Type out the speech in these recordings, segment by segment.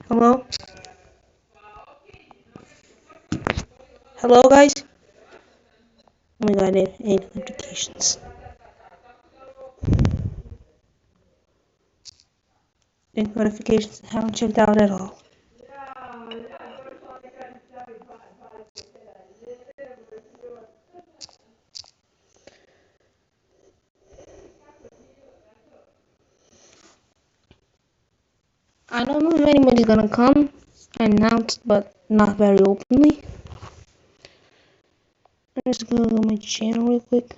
Hello? Hello, guys? Oh my god, eight notifications. Eight notifications I haven't checked out at all. I don't know if anybody's gonna come announced, but not very openly. I'm just gonna go to my channel real quick.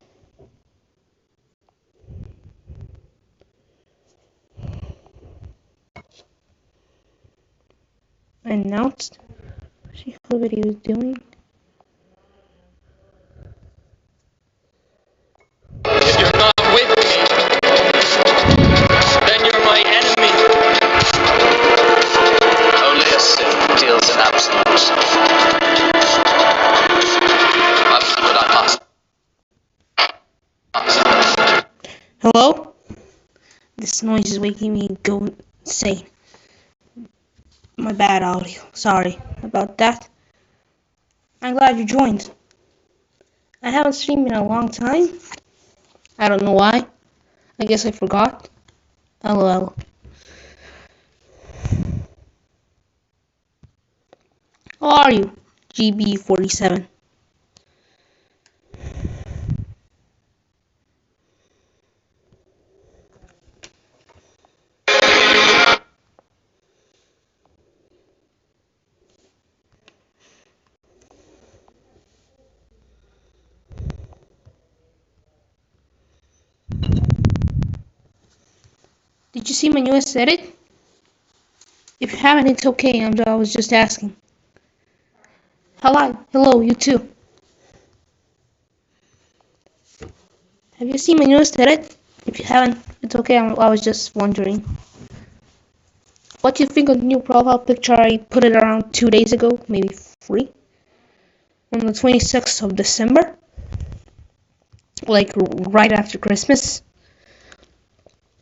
Announced. See what video is doing. If you're not with me, then you're my enemy. Only a sin deals in absolute suffering. But I must. Hello? This noise is making me go insane. My bad audio. Sorry about that. I'm glad you joined. I haven't streamed in a long time. I don't know why. I guess I forgot. LOL. How are you? GB47. Did you see my newest edit? If you haven't, it's okay. I was just asking. Hello, you too. Have you seen my newest edit? If you haven't, it's okay. I was just wondering. What do you think of the new profile picture? I put it around 2 days ago, maybe 3, on the 26th of December, like right after Christmas.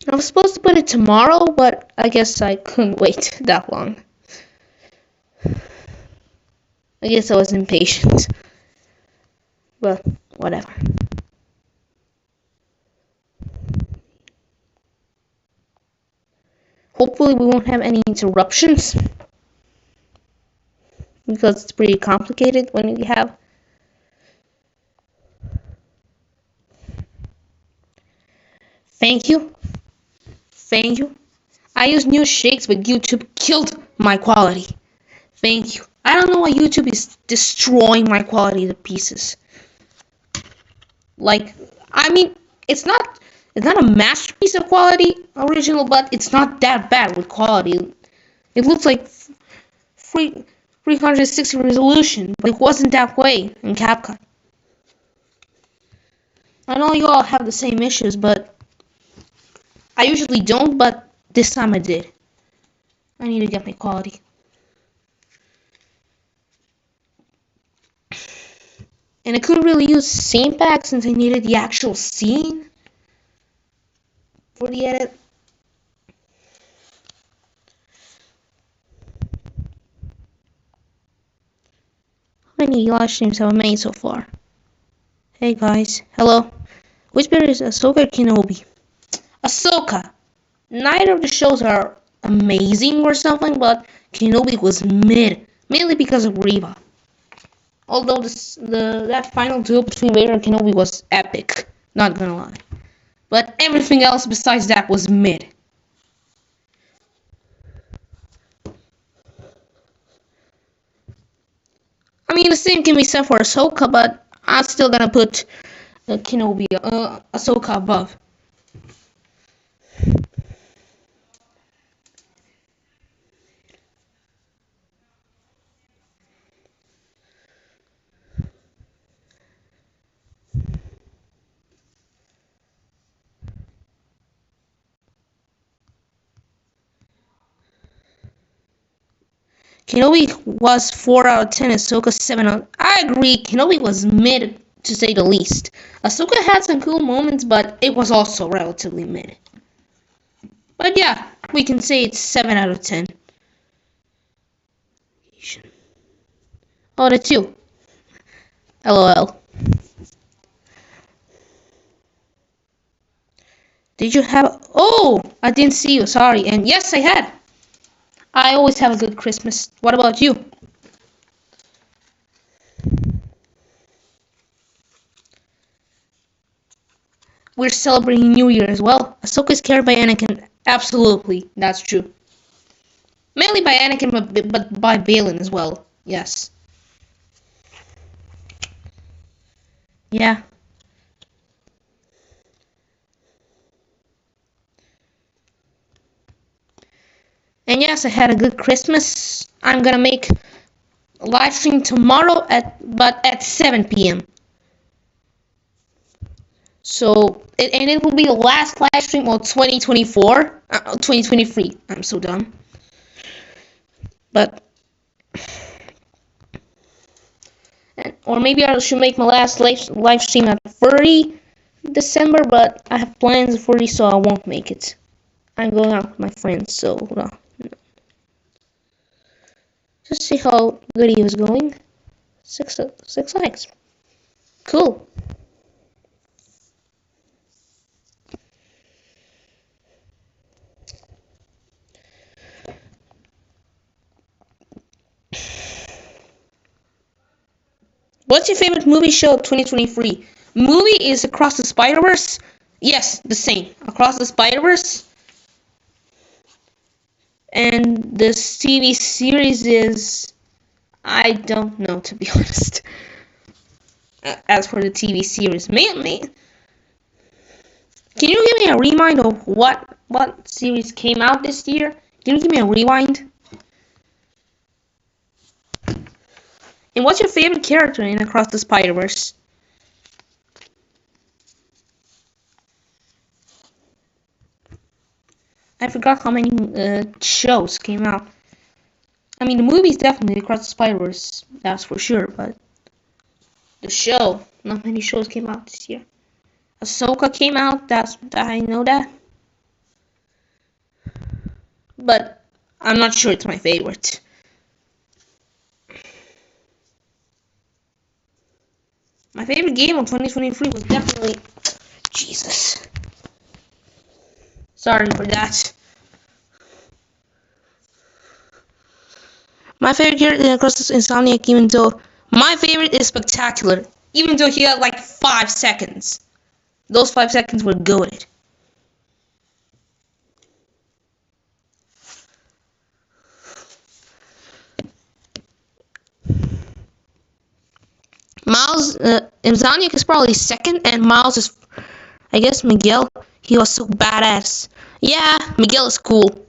I was supposed to put it tomorrow, but I guess I couldn't wait that long. I guess I was impatient. But whatever. Hopefully we won't have any interruptions, because it's pretty complicated when you have. Thank you. I use new shakes, but YouTube killed my quality. Thank you. I don't know why YouTube is destroying my quality to pieces. Like, I mean, it's not a masterpiece of quality original, but it's not that bad with quality. It looks like 360 resolution, but it wasn't that way in CapCut. I know you all have the same issues, but I usually don't, but this time I did. I need to get my quality. And I couldn't really use scene pack since I needed the actual scene for the edit. How many live streams have I made so far? Hey guys, hello. Which better is Ahsoka or Kenobi? Ahsoka! Neither of the shows are amazing or something, but Kenobi was mid, mainly because of Reva. Although that final duel between Vader and Kenobi was epic, not gonna lie. But everything else besides that was mid. I mean, the same can be said for Ahsoka, but I'm still gonna put Kenobi, Ahsoka above. Kenobi was 4 out of 10, Ahsoka 7 out. I agree, Kenobi was mid to say the least. Ahsoka had some cool moments, but it was also relatively mid. But yeah, we can say it's 7 out of 10. PlayStation. Oh, the 2. LOL. Did you have... Oh! I didn't see you, sorry. And yes, I had. I always have a good Christmas. What about you? We're celebrating New Year as well. Ahsoka is carried by Anakin. Absolutely, that's true. Mainly by Anakin, but by Baylan as well. Yes. Yeah. And yes, I had a good Christmas. I'm gonna make a live stream tomorrow at 7 p.m. So it will be the last live stream of 2024, 2023. I'm so dumb. But or maybe I should make my last live stream at 30 December, but I have plans for it, so I won't make it. I'm going out with my friends, so just see how good he was going. 6 likes. Cool. What's your favorite movie show of 2023? Movie is Across the Spider-Verse. Yes, the same. Across the Spider-Verse. And the TV series is... I don't know, to be honest. As for the TV series, mainly... Can you give me a remind of what series came out this year? Can you give me a rewind? And what's your favorite character in Across the Spider-Verse? I forgot how many shows came out. I mean, the movie's definitely Across the Spider-Verse, that's for sure, but the show, not many shows came out this year. Ahsoka came out, I know that. But I'm not sure it's my favorite. My favorite game of 2023 was definitely... Jesus. Sorry for that. My favorite character across this Insomniac, even though... My favorite is Spectacular. Even though he had like 5 seconds. Those 5 seconds were goated. Miles, Insomniac is probably second, and Miles is, I guess, Miguel. He was so badass. Yeah, Miguel is cool.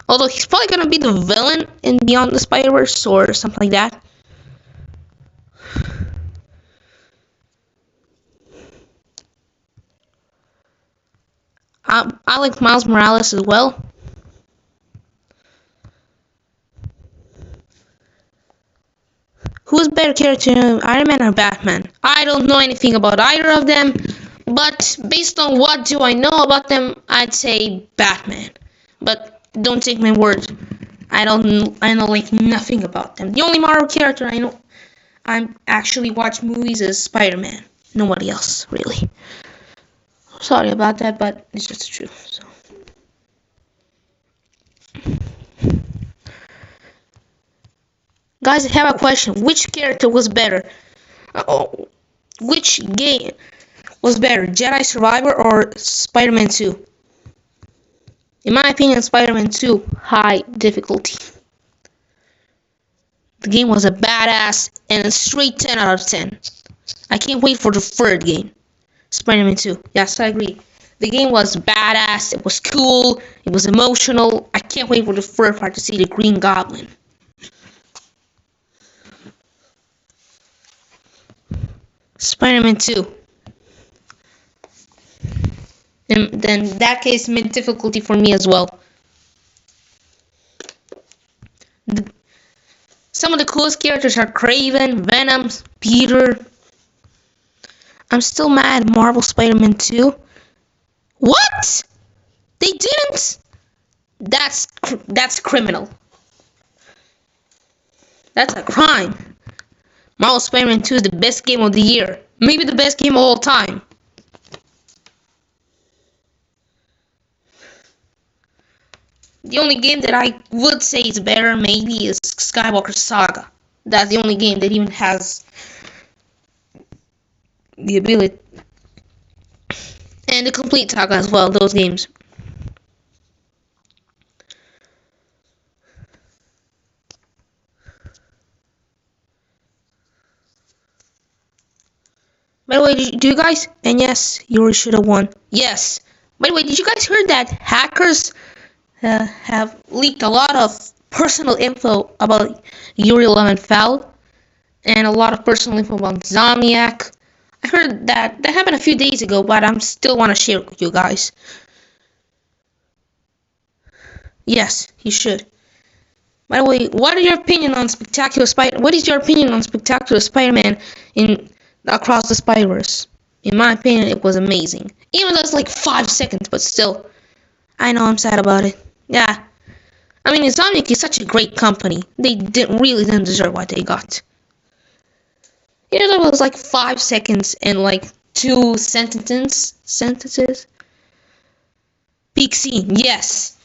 Although he's probably gonna be the villain in Beyond the Spider-Verse or something like that. I like Miles Morales as well. Who's better character, Iron Man or Batman? I don't know anything about either of them, but based on what do I know about them, I'd say Batman. But don't take my word. I know like nothing about them. The only Marvel character I know I actually watch movies is Spider-Man. Nobody else, really. Sorry about that, but it's just the truth. So. Guys, I have a question. Which character was better? Which game was better, Jedi Survivor or Spider-Man 2? In my opinion, Spider-Man 2, high difficulty. The game was a badass and a straight 10 out of 10. I can't wait for the third game, Spider-Man 2. Yes, I agree. The game was badass, it was cool, it was emotional. I can't wait for the third part to see the Green Goblin. Spider-Man 2. And then that case made difficulty for me as well. Some of the coolest characters are Kraven, Venom, Peter. I'm still mad at Marvel Spider-Man 2. What? They didn't. That's criminal. That's a crime. Marvel Spider-Man 2 is the best game of the year. Maybe the best game of all time. The only game that I would say is better maybe is Skywalker Saga. That's the only game that even has the ability. And the Complete Saga as well, those games. By the way, do you guys? And yes, Yuri should have won. Yes. By the way, did you guys hear that hackers have leaked a lot of personal info about Yuri Lowenfeld and a lot of personal info about Insomniac? I heard that happened a few days ago, but I still want to share it with you guys. Yes, you should. By the way, what is your opinion on Spectacular Spider-Man in Across the Spider-Verse? In my opinion, it was amazing. Even though it's like 5 seconds, but still. I know I'm sad about it. Yeah. I mean, Insomniac is such a great company. They really didn't deserve what they got. Even though it was like 5 seconds and like 2 sentences. Peak scene, yes.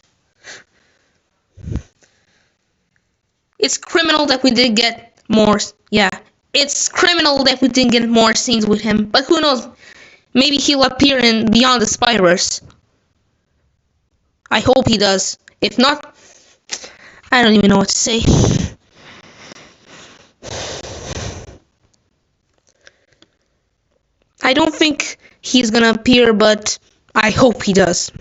It's criminal that we didn't get more. Yeah. It's criminal that we didn't get more scenes with him. But who knows? Maybe he'll appear in Beyond the Spider-Verse. I hope he does. If not, I don't even know what to say. I don't think he's gonna appear, but I hope he does.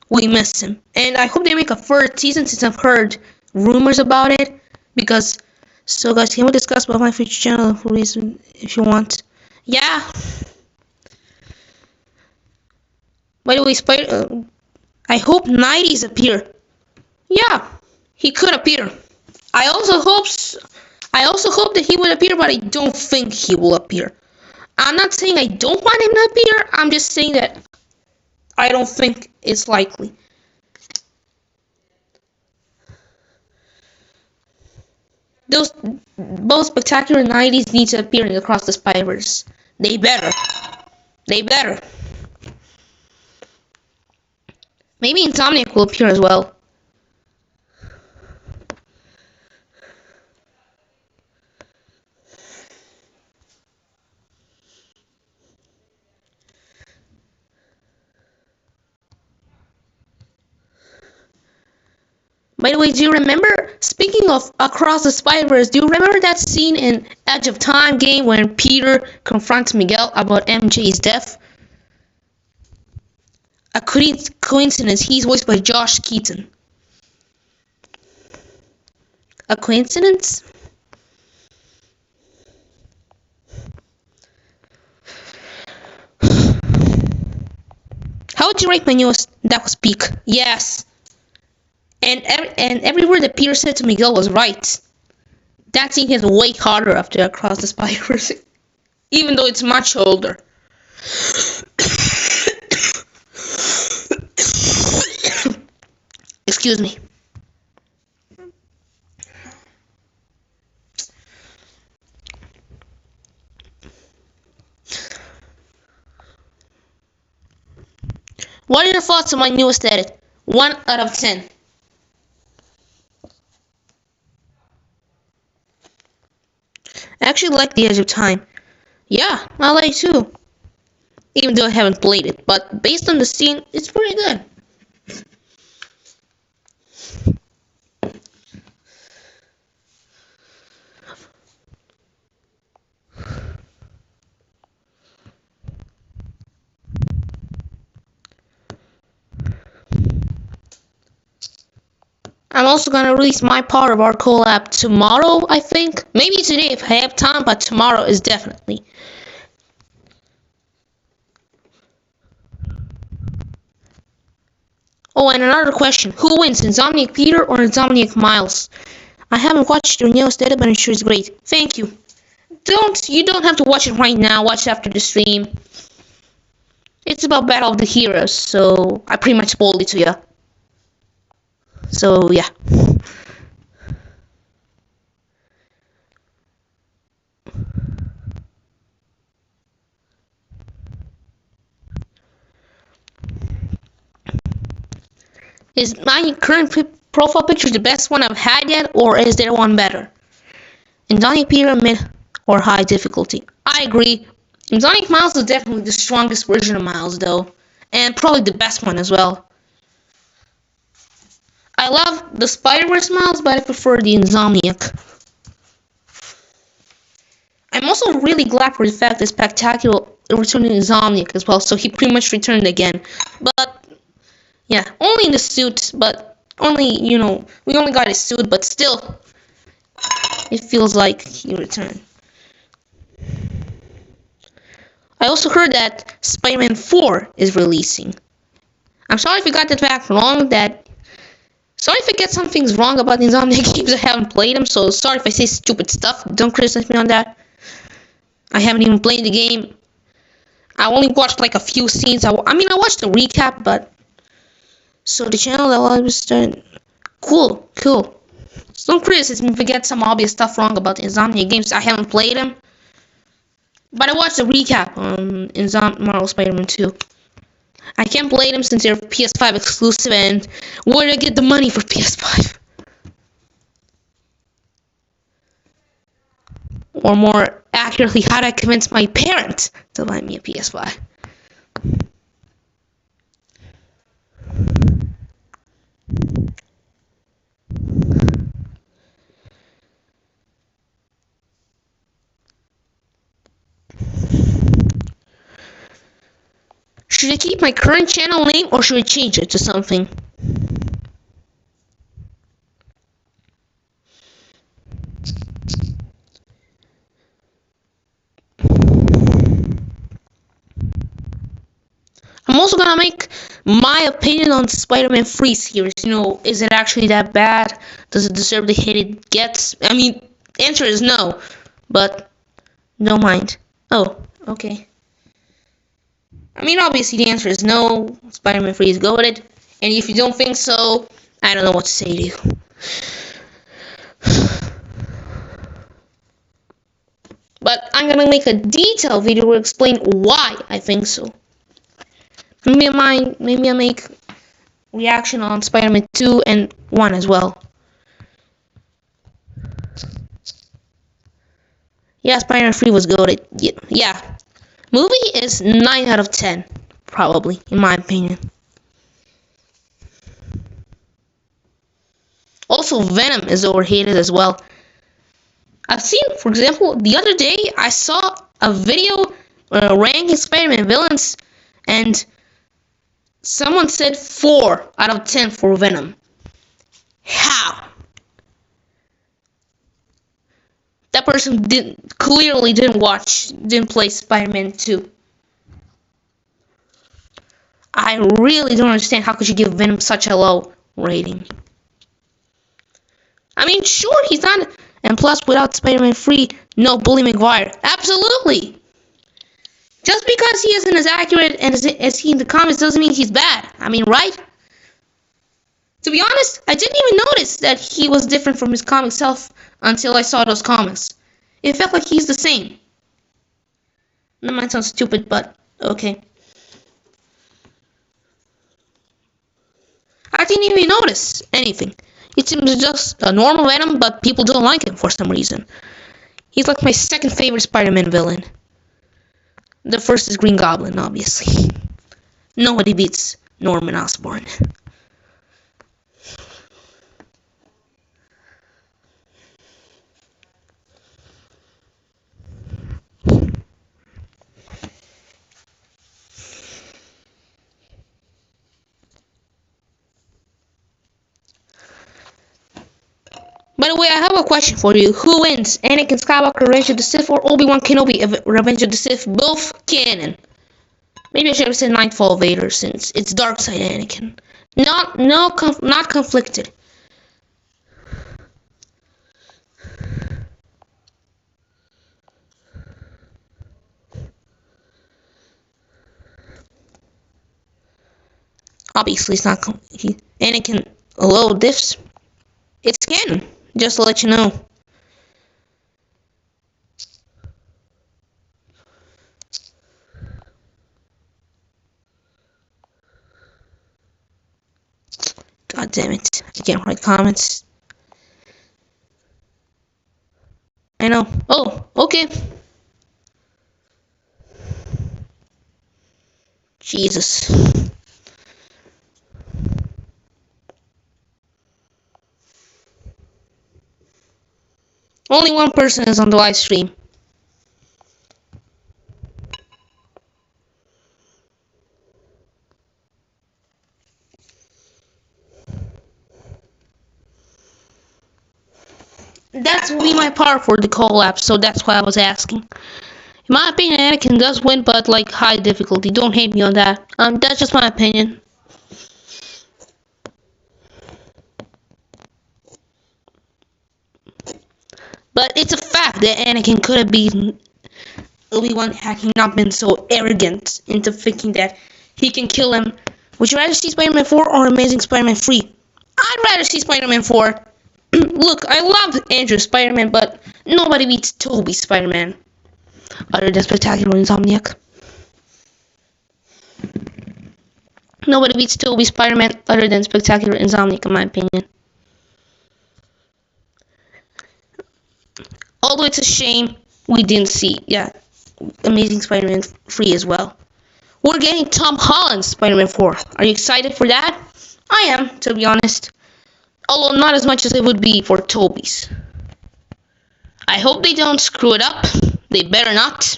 We miss him. And I hope they make a third season since I've heard rumors about it. Because, so guys, can we discuss about my future channel if you want? Yeah. By the way, I hope 90s appear. Yeah, he could appear. I also hope that he will appear, but I don't think he will appear. I'm not saying I don't want him to appear. I'm just saying that I don't think it's likely. Both Spectacular 90s need to appear in Across the Spider-Verse. They better. Maybe Insomniac will appear as well. By the way, do you remember, speaking of Across the Spider-Verse, do you remember that scene in Edge of Time game when Peter confronts Miguel about MJ's death? A coincidence, he's voiced by Josh Keaton. A coincidence? How would you rate my newest? That was peak. Yes. And every word that Peter said to Miguel was right. That scene hits way harder after Across the Spider-Verse, even though it's much older. Excuse me. What are your thoughts on my newest edit? 1 out of 10. I actually like The Edge of Time. Yeah, I like it too. Even though I haven't played it. But based on the scene, it's pretty good. I'm also gonna release my part of our collab tomorrow, I think. Maybe today if I have time, but tomorrow is definitely. Oh, and another question. Who wins, Insomniac Peter or Insomniac Miles? I haven't watched your newest edit, but I'm sure it's great. Thank you. You don't have to watch it right now. Watch it after the stream. It's about Battle of the Heroes, so I pretty much spoiled it to you. So yeah. Is my current profile picture the best one I've had yet, or is there one better? Indonic Pyramid or high difficulty? I agree. Indonic Miles is definitely the strongest version of Miles, though, and probably the best one as well. I love the Spider-Verse Miles, but I prefer the Insomniac. I'm also really glad for the fact that Spectacular returned in Insomniac as well, so he pretty much returned again. But yeah, only in the suit, but only, we only got his suit, but still, it feels like he returned. I also heard that Spider-Man 4 is releasing. I'm sorry if you got that fact wrong, sorry if I get some things wrong about the Insomniac games. I haven't played them, so sorry if I say stupid stuff. Don't criticize me on that. I haven't even played the game. I only watched like a few scenes. I watched the recap, but so the channel that I was starting. Cool. So don't criticize me if I get some obvious stuff wrong about the Insomniac games. I haven't played them, but I watched the recap on Marvel Spider-Man 2. I can't play them since they're PS5 exclusive, and where do I get the money for PS5? Or more accurately, how do I convince my parents to buy me a PS5? Should I keep my current channel name or should I change it to something? I'm also gonna make my opinion on Spider-Man 3 series. Is it actually that bad? Does it deserve the hate it gets? The answer is no, but don't mind. Oh, okay. Obviously the answer is no. Spider-Man 3 is goated, and if you don't think so, I don't know what to say to you. But I'm gonna make a detailed video to explain why I think so. Maybe I make reaction on Spider-Man 2 and 1 as well. Yeah, Spider-Man 3 was goated. Yeah. Movie is 9 out of 10, probably, in my opinion. Also, Venom is overhated as well. I've seen, for example, the other day I saw a video ranking Spider-Man villains, and someone said 4 out of 10 for Venom. How? That person clearly didn't play Spider-Man 2. I really don't understand how could you give Venom such a low rating. Sure, he's not, and plus without Spider-Man 3, no Bully Maguire. Absolutely! Just because he isn't as accurate as he in the comics doesn't mean he's bad. Right? To be honest, I didn't even notice that he was different from his comic self until I saw those comics. It felt like he's the same. That might sound stupid, but okay. I didn't even notice anything. It seems just a normal Venom, but people don't like him for some reason. He's like my second favorite Spider-Man villain. The first is Green Goblin, obviously. Nobody beats Norman Osborn. By the way, I have a question for you. Who wins? Anakin Skywalker, Revenge of the Sith, or Obi-Wan Kenobi, Revenge of the Sith? Both canon. Maybe I should have said Nightfall Vader, since it's Darkseid Anakin. Not conflicted. Obviously, it's not. Anakin hello diffs. It's canon. Just to let you know. God damn it! I can't write comments. I know. Oh, okay. Jesus. Only one person is on the live stream. That will be my part for the collab, so that's why I was asking. In my opinion, Anakin does win, but like high difficulty. Don't hate me on that. That's just my opinion. But it's a fact that Anakin could have beaten Obi-Wan had he not been so arrogant into thinking that he can kill him. Would you rather see Spider-Man 4 or Amazing Spider-Man 3? I'd rather see Spider-Man 4. Look, I love Andrew Spider-Man, but nobody beats Tobey Spider-Man. Other than Spectacular Insomniac. Nobody beats Tobey Spider-Man other than Spectacular Insomniac, in my opinion. Although it's a shame we didn't see, Amazing Spider-Man 3 as well. We're getting Tom Holland's Spider-Man 4. Are you excited for that? I am, to be honest. Although not as much as it would be for Tobey's. I hope they don't screw it up. They better not.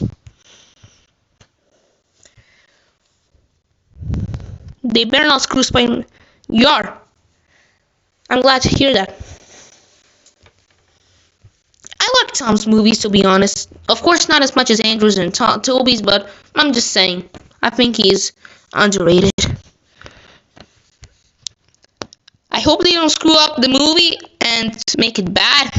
They better not screw Spider-Man. Yar. I'm glad to hear that. I like Tom's movies, to be honest. Of course, not as much as Andrew's and Tobey's, but I'm just saying. I think he's underrated. I hope they don't screw up the movie and make it bad.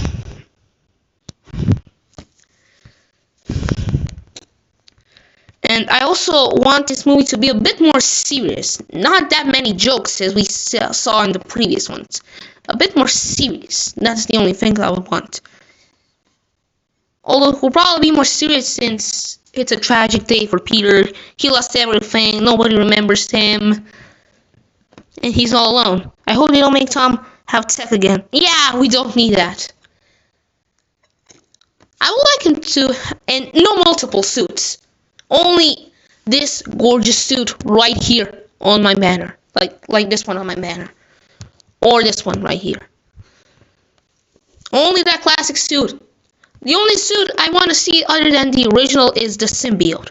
And I also want this movie to be a bit more serious. Not that many jokes as we saw in the previous ones. A bit more serious. That's the only thing I would want. Although it will probably be more serious since it's a tragic day for Peter. He lost everything. Nobody remembers him. And he's all alone. I hope they don't make Tom have tech again. Yeah, we don't need that. I would like him to... And no multiple suits. Only this gorgeous suit right here on my banner. Like this one on my banner. Or this one right here. Only that classic suit. The only suit I want to see other than the original is the symbiote.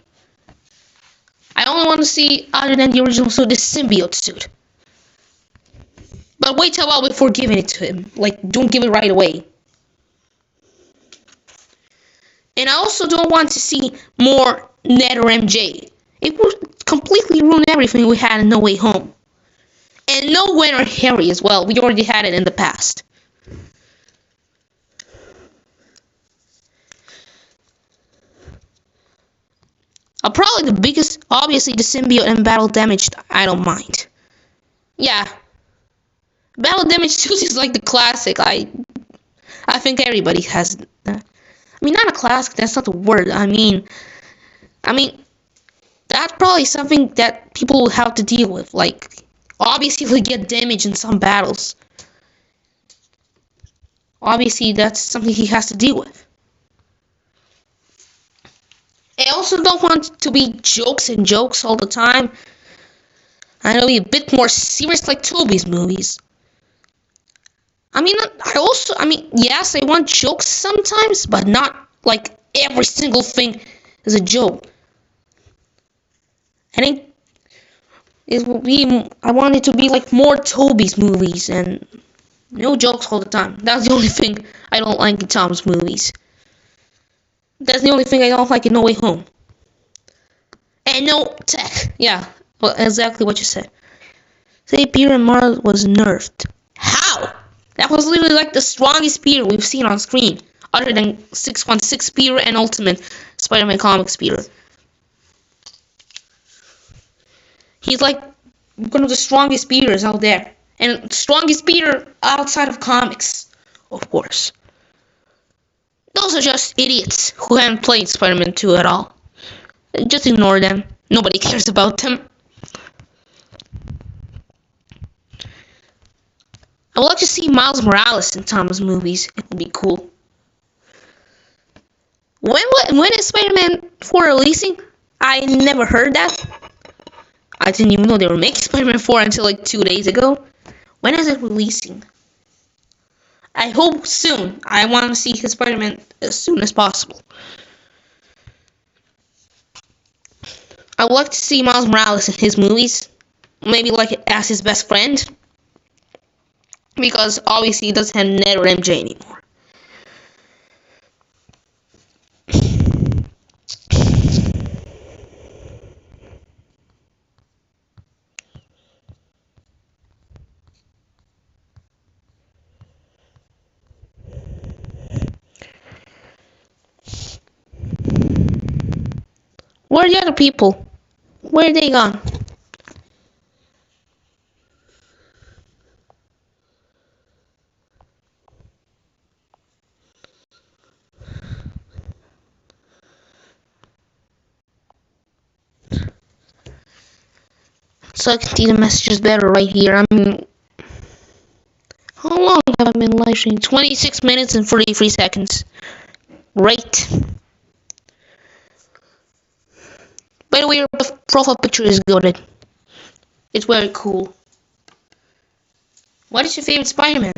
I only want to see other than the original suit, the symbiote suit. But wait a while before giving it to him. Like, don't give it right away. And I also don't want to see more Ned or MJ. It would completely ruin everything we had in No Way Home. And no Gwen or Harry as well. We already had it in the past. Probably the biggest, obviously the symbiote and battle damaged, I don't mind. Yeah. Battle damage suit is like the classic. I think everybody has that. I mean, not a classic, that's not the word. I mean, that's probably something that people will have to deal with. Like, obviously we get damaged in some battles. Obviously that's something he has to deal with. I also don't want to be jokes and jokes all the time. I know be a bit more serious like Tobey's movies. Yes, I want jokes sometimes, but not like every single thing is a joke. I want it to be like more Tobey's movies and no jokes all the time. That's the only thing I don't like in Tom's movies. That's the only thing I don't like in No Way Home. And no tech. Yeah, well, exactly what you said. Say Peter and Mars was nerfed. How? That was literally like the strongest Peter we've seen on screen. Other than 616 Peter and Ultimate Spider-Man Comics Peter. He's like one of the strongest Peters out there. And strongest Peter outside of comics, of course. Those are just idiots who haven't played Spider-Man 2 at all. Just ignore them. Nobody cares about them. I would like to see Miles Morales in Tom's movies. It would be cool. When is Spider-Man 4 releasing? I never heard that. I didn't even know they were making Spider-Man 4 until like 2 days ago. When is it releasing? I hope soon. I want to see his Spider-Man as soon as possible. I would like to see Miles Morales in his movies. Maybe like as his best friend. Because obviously he doesn't have Ned or MJ anymore. Where are the other people? Where are they gone? So I can see the messages better right here. I mean, how long have I been live streaming? 26 minutes and 43 seconds. Great. By the way, your profile picture is goated. It's very cool. What is your favorite Spider-Man?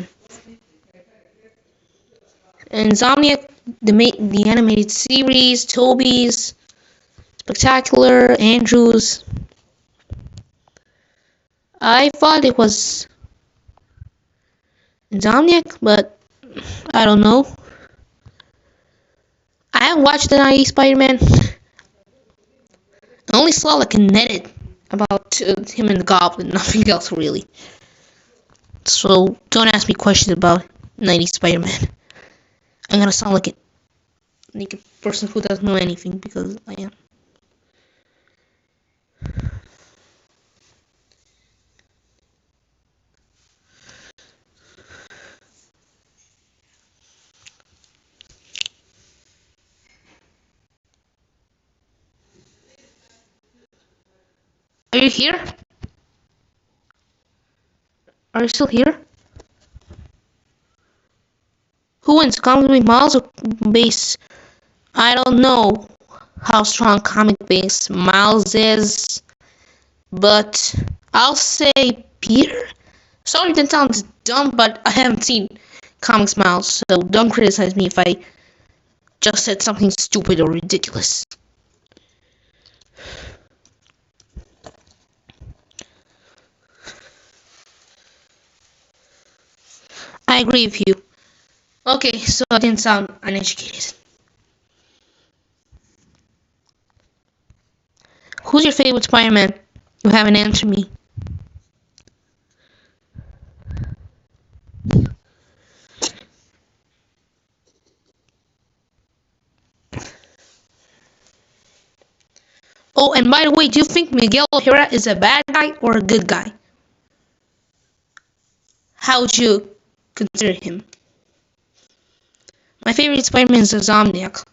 Insomniac, the animated series, Tobey's, Spectacular, Andrews. I thought it was Insomniac, but I don't know. I haven't watched the 90s Spider-Man. I only saw like an edit about him and the Goblin, nothing else really. So don't ask me questions about 90s Spider-Man. I'm gonna sound like a person who doesn't know anything because I am. Are you here? Are you still here? Who wins, comic Miles or base? I don't know how strong comic base Miles is, but I'll say Peter. Sorry that sounds dumb, but I haven't seen comics Miles, so don't criticize me if I just said something stupid or ridiculous. I agree with you. Okay, so I didn't sound uneducated. Who's your favorite Spider-Man? You haven't answered me. Oh, and by the way, do you think Miguel O'Hara is a bad guy or a good guy? How would you consider him? My favorite Spider-Man is Insomniac.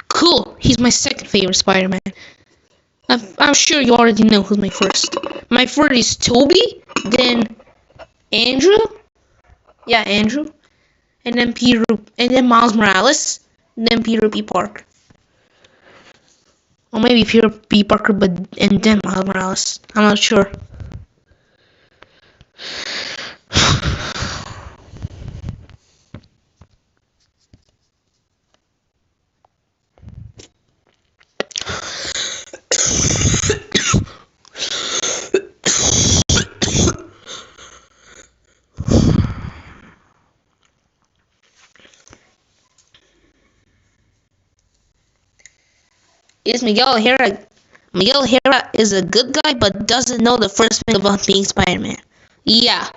Cool, he's my second favorite Spider-Man. I'm sure you already know who's my first. My first is Tobey, then Andrew. Yeah, Andrew. And then Peter, and then Miles Morales, and then Peter B. Parker. Or maybe Peter B. Parker, and then Miles Morales. I'm not sure. Is Miguel O'Hara? Miguel O'Hara is a good guy, but doesn't know the first thing about being Spider-Man. Yeah.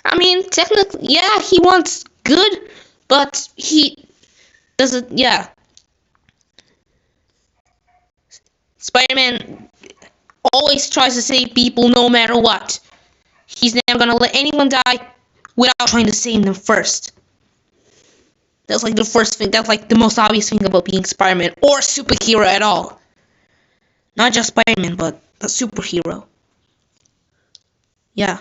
I mean, technically, yeah, he wants good, but he doesn't, yeah. Spider-Man always tries to save people no matter what. He's never gonna let anyone die without trying to save them first. That's like the first thing, that's like the most obvious thing about being Spider-Man or superhero at all. Not just Spider-Man, but a superhero. Yeah.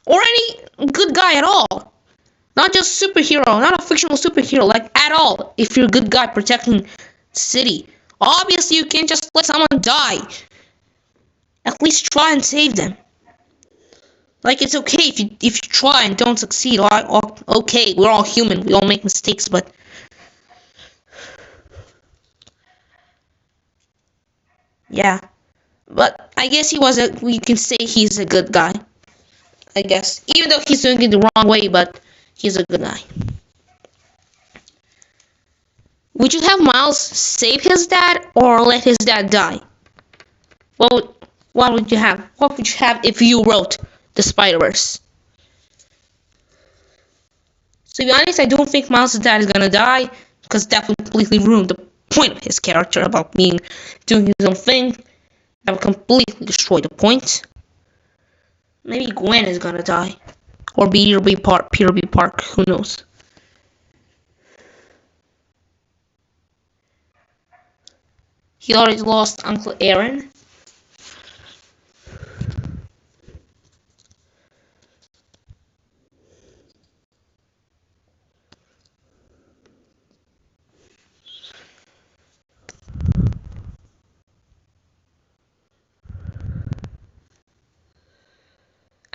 Or any good guy at all. Not just superhero, not a fictional superhero, like at all. If you're a good guy protecting the city, obviously you can't just let someone die. At least try and save them. Like, it's okay if you try and don't succeed. Okay, we're all human. We all make mistakes, but yeah. But I guess we can say he's a good guy. I guess. Even though he's doing it the wrong way, but he's a good guy. Would you have Miles save his dad or let his dad die? What would you have? What would you have if you wrote the Spider-Verse? To be honest, I don't think Miles' dad is gonna die, because that would completely ruin the point of his character about doing his own thing. That would completely destroy the point. Maybe Gwen is gonna die. Or Peter B. Park, who knows. He already lost Uncle Aaron.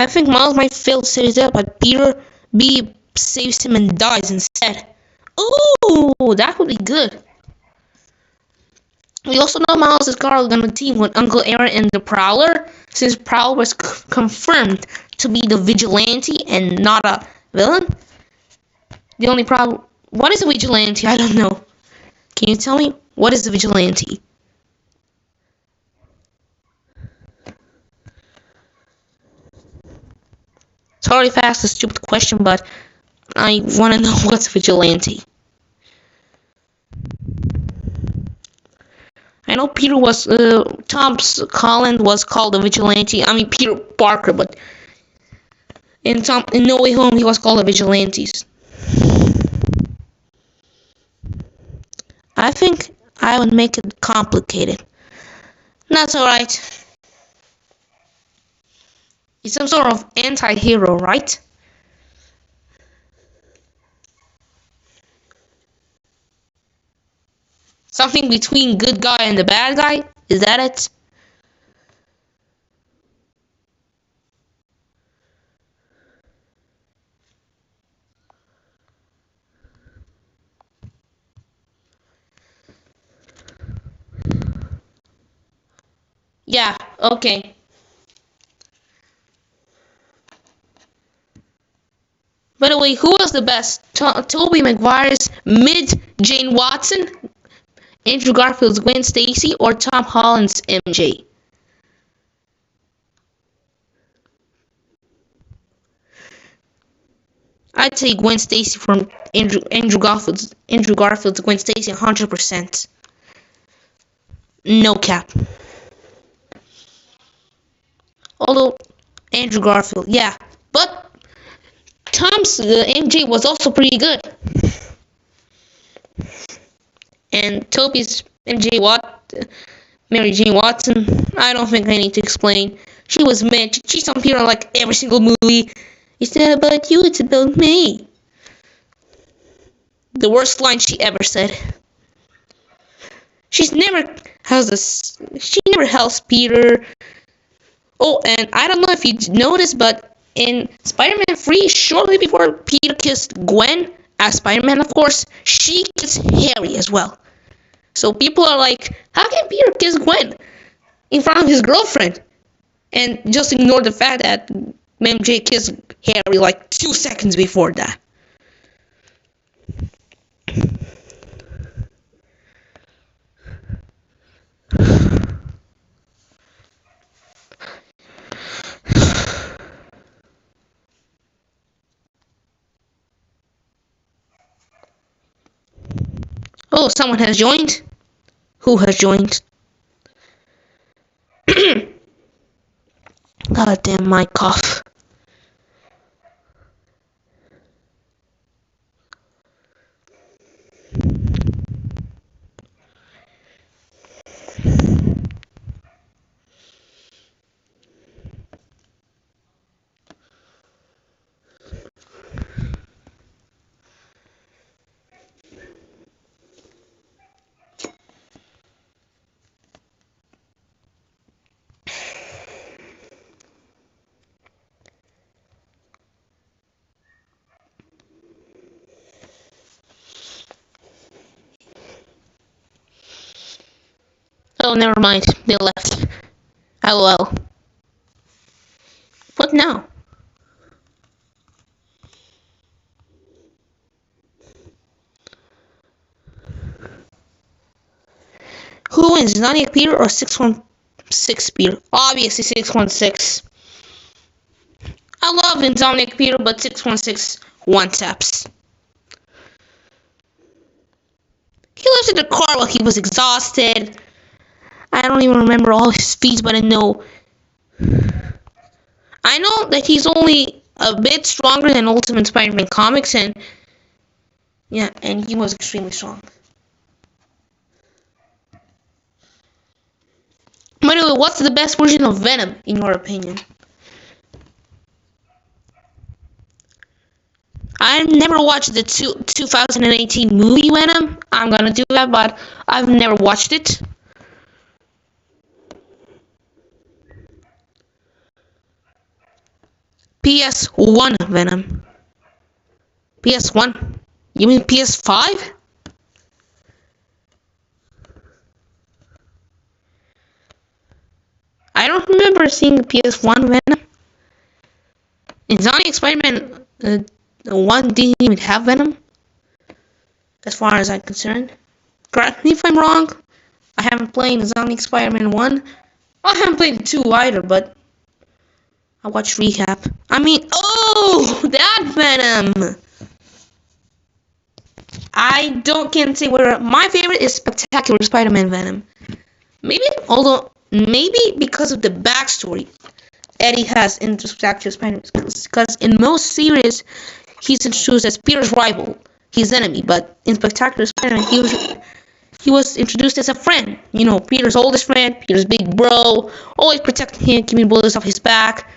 I think Miles might fail to save his dad, but Peter B saves him and dies instead. Ooh, that would be good. We also know Miles is currently on the team with Uncle Aaron and the Prowler, since Prowler was confirmed to be the vigilante and not a villain. The only problem... What is a vigilante? I don't know. Can you tell me? What is a vigilante? Sorry if I asked a stupid question, but I want to know what's a vigilante. I know Tom Holland was called a vigilante. I mean, Peter Parker, but in No Way Home, he was called a vigilante. I think I would make it complicated. That's alright. He's some sort of anti-hero, right? Something between good guy and the bad guy? Is that it? Yeah, okay. By the way, who was the best? Tobey Maguire's mid-Jane Watson, Andrew Garfield's Gwen Stacy, or Tom Holland's MJ? I'd take Gwen Stacy from Andrew Garfield's Gwen Stacy 100%. No cap. Although Andrew Garfield, yeah, but Tom's MJ was also pretty good. And Toby's Mary Jane Watson, I don't think I need to explain. She was meant. She's on here like every single movie. It's not about you, it's about me. The worst line she ever said. She never helps Peter. Oh, and I don't know if you noticed, but in Spider-Man 3, shortly before Peter kissed Gwen, as Spider-Man, of course, she kissed Harry as well. So people are like, how can Peter kiss Gwen in front of his girlfriend? And just ignore the fact that MJ kissed Harry like 2 seconds before that. Oh, someone has joined? Who has joined? God damn my cough. Oh, never mind. They left. LOL. What now? Who wins, Zoniac Peter or 616 Peter? Obviously 616. I love Insomniac Peter, but 616 one-taps. He lifted the car while he was exhausted. I don't even remember all his feats, but I know that he's only a bit stronger than Ultimate Spider-Man comics, and yeah, and he was extremely strong. By the way, what's the best version of Venom in your opinion? I've never watched the 2018 movie Venom. I'm gonna do that, but I've never watched it. PS1 Venom. PS1? You mean PS5? I don't remember seeing PS1 Venom. Insomniac Spider-Man 1 didn't even have Venom, as far as I'm concerned. Correct me if I'm wrong. I haven't played Insomniac Spider-Man 1. I haven't played 2 either, but I watched recap. I mean, oh, that Venom! I can't say whether my favorite is Spectacular Spider-Man Venom. Maybe because of the backstory Eddie has in the Spectacular Spider-Man. Because in most series, he's introduced as Peter's rival, his enemy. But in Spectacular Spider-Man, he was introduced as a friend. You know, Peter's oldest friend, Peter's big bro, always protecting him, keeping bullets off his back.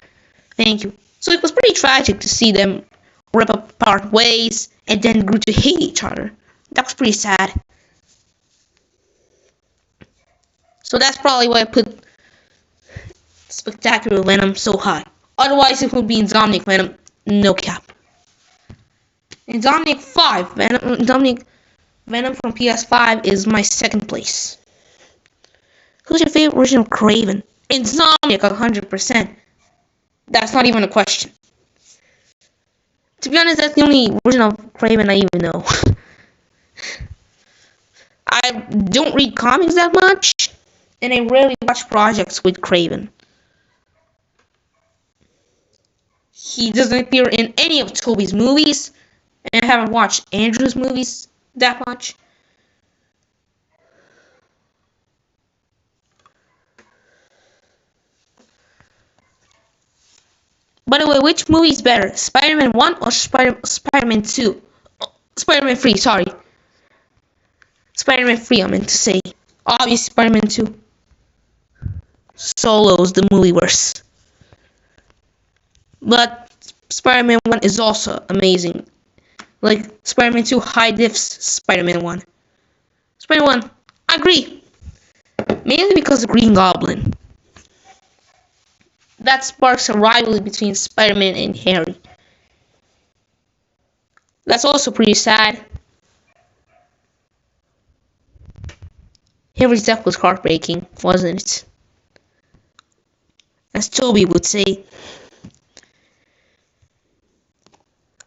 Thank you. So it was pretty tragic to see them rip apart ways and then grew to hate each other. That was pretty sad. So that's probably why I put Spectacular Venom so high. Otherwise, it would be Insomniac Venom, no cap. Insomniac Venom from PS5 is my second place. Who's your favorite version of Kraven? Insomniac, 100%. That's not even a question. To be honest, that's the only version of Kraven I even know. I don't read comics that much, and I rarely watch projects with Kraven. He doesn't appear in any of Tobey's movies, and I haven't watched Andrew's movies that much. By the way, which movie is better, Spider-Man 1 or Spider-Man 2? Spider-Man 3, sorry. Spider-Man 3, I meant to say. Obviously, Spider-Man 2. Solo's the movie worse. But Spider-Man 1 is also amazing. Like Spider-Man 2 high diffs Spider-Man 1. Spider-Man 1, I agree. Mainly because of Green Goblin. That sparks a rivalry between Spider-Man and Harry. That's also pretty sad. Harry's death was heartbreaking, wasn't it? As Tobey would say.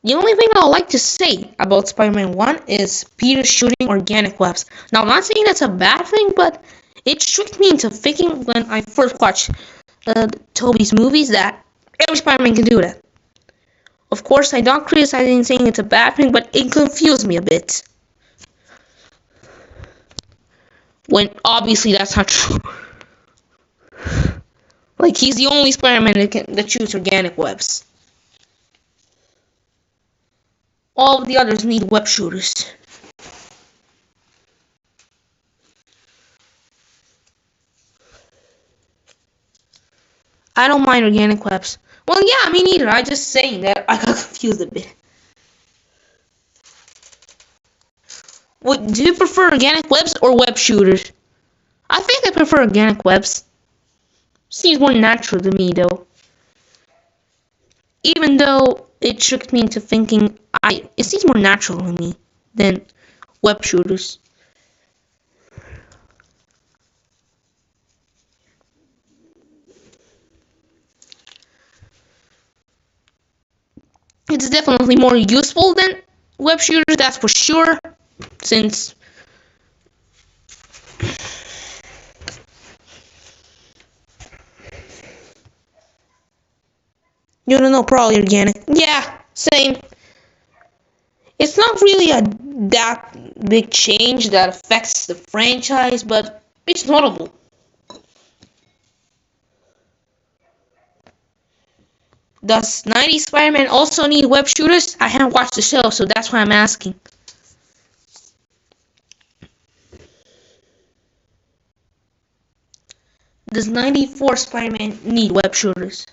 The only thing I would like to say about Spider-Man 1 is Peter shooting organic webs. Now, I'm not saying that's a bad thing, but it tricked me into thinking when I first watched Tobey's movies that every Spider-Man can do that. Of course, I don't criticize it saying it's a bad thing, but it confused me a bit. When obviously that's not true. Like, he's the only Spider-Man that shoots organic webs. All of the others need web shooters. I don't mind organic webs. Well, yeah, me neither. I just saying that I got confused a bit. What, do you prefer organic webs or web shooters? I think I prefer organic webs. Seems more natural to me, though. Even though it tricked me into thinking it seems more natural to me than web shooters. It's definitely more useful than web shooters, that's for sure, since you don't know, probably organic. Yeah, same. It's not really that big change that affects the franchise, but it's notable. Does 90s Spider-Man also need web shooters? I haven't watched the show, so that's why I'm asking. Does 94 Spider-Man need web shooters?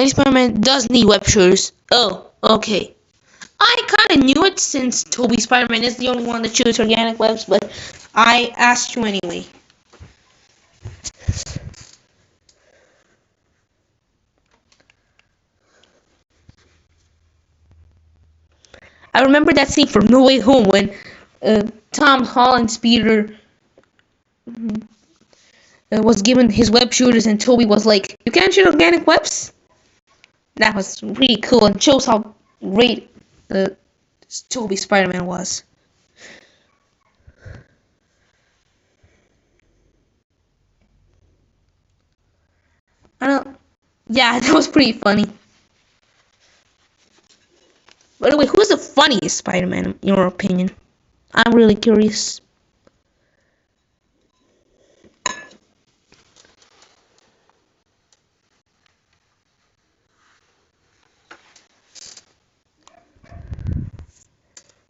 Spider-Man does need web shooters. Oh, okay. I kind of knew it since Tobey Spider-Man is the only one that shoots organic webs, but I asked you anyway. I remember that scene from No Way Home when Tom Holland's Peter was given his web shooters and Tobey was like, "You can't shoot organic webs?" That was really cool and shows how great Tobey Spider-Man was. I don't. Yeah, that was pretty funny. By the way, who's the funniest Spider-Man in your opinion? I'm really curious.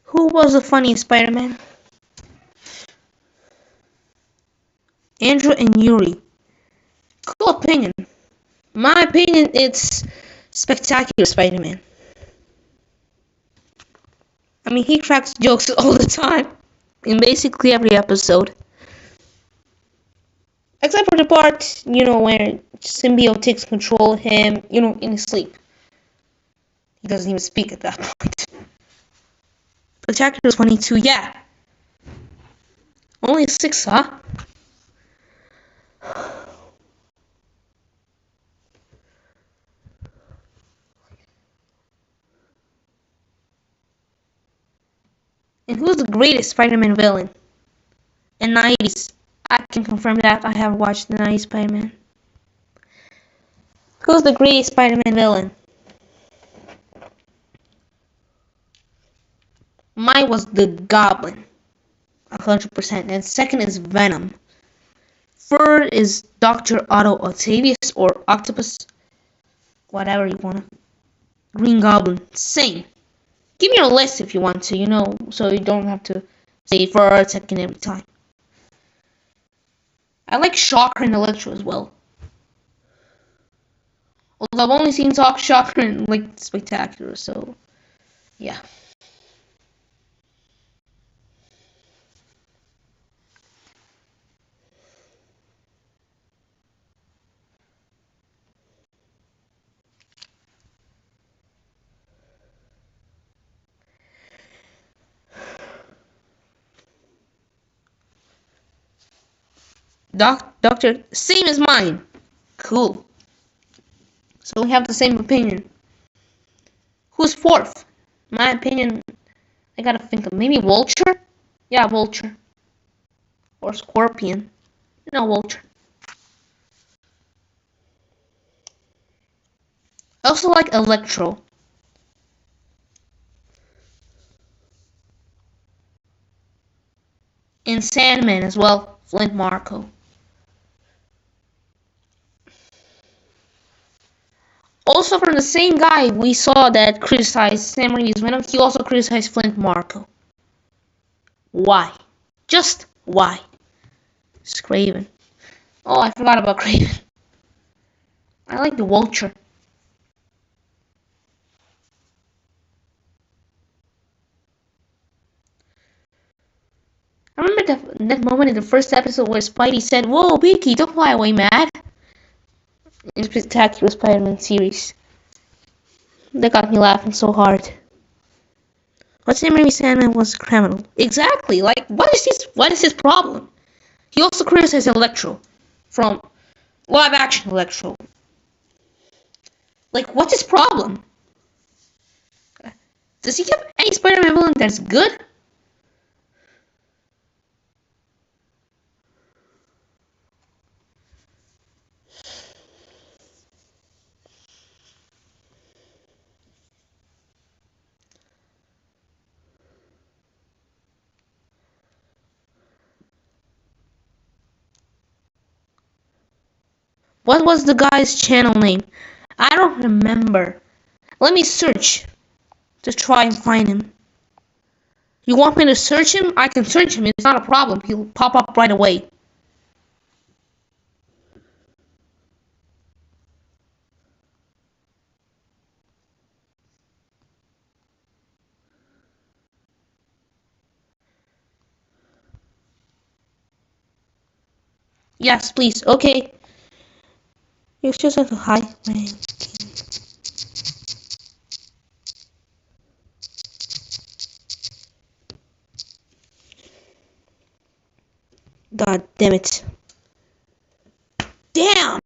Who was the funniest Spider-Man? Andrew and Yuri. Cool opinion. My opinion, it's Spectacular Spider-Man. I mean, he cracks jokes all the time in basically every episode. Except for the part, where Symbiote takes control of him, in his sleep. He doesn't even speak at that point. Spectacular is funny too, yeah. Only 6, huh? And who's the greatest Spider-Man villain? In 90s. I can confirm that. I have watched the 90s Spider-Man. Who's the greatest Spider-Man villain? Mine was the Goblin. 100%. And second is Venom. Third is Dr. Otto Octavius or Octopus. Whatever you want. Green Goblin. Same. Give me a list if you want to, so you don't have to say first, second every time. I like Shocker and Electro as well. Although I've only seen Shocker and Spectacular, so yeah. Doctor, same as mine. Cool. So we have the same opinion. Who's fourth? My opinion, I gotta think of maybe Vulture? Yeah, Vulture. Or Scorpion. No, Vulture. I also like Electro. And Sandman as well, Flint Marko. Also from the same guy we saw that criticized Sam Raimi's Venom, he also criticized Flint Marko. Why? Just why? It's Kraven. Oh, I forgot about Kraven. I like the Vulture. I remember that moment in the first episode where Spidey said, "Whoa, Beaky, don't fly away, mad." In the Spectacular Spider-Man series. That got me laughing so hard. But Sam Raimi Sandman was a criminal. Exactly. Like, what is his problem? He also criticized Electro from live action Electro. Like, what's his problem? Does he have any Spider-Man villain that's good? What was the guy's channel name? I don't remember. Let me search to try and find him. You want me to search him? I can search him. It's not a problem. He'll pop up right away. Yes, please. Okay. It's just like a high man. God damn it. Damn!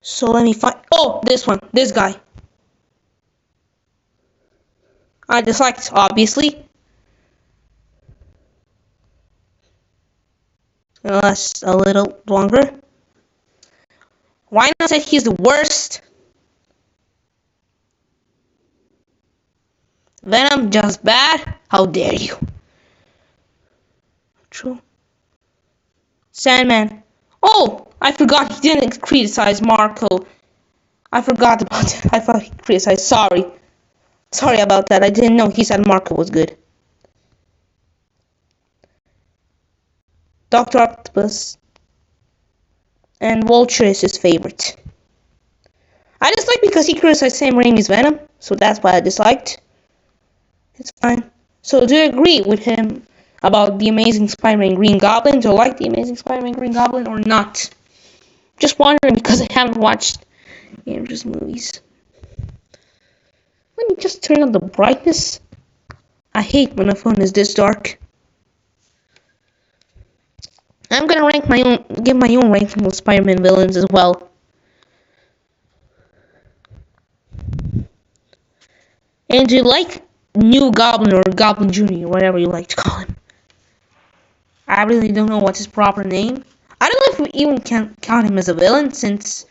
So let me find. Oh, this one. This guy. I disliked, obviously. Last a little longer. Why not say he's the worst? Venom just bad? How dare you? True. Sandman. Oh, I forgot he didn't criticize Marko. I forgot about that. I thought he criticized. Sorry about that. I didn't know he said Marko was good. Dr. Octopus and Vulture is his favorite. I dislike because he criticized Sam Raimi's Venom, so that's why I disliked. It's fine. So do you agree with him about the Amazing Spider-Man Green Goblin? Do you like the Amazing Spider-Man Green Goblin or not? Just wondering because I haven't watched Andrew's movies. Let me just turn on the brightness. I hate when a phone is this dark. I'm gonna give my own ranking of Spider-Man villains as well. And do you like New Goblin or Goblin Jr., whatever you like to call him? I really don't know what's his proper name. I don't know if we even can count him as a villain since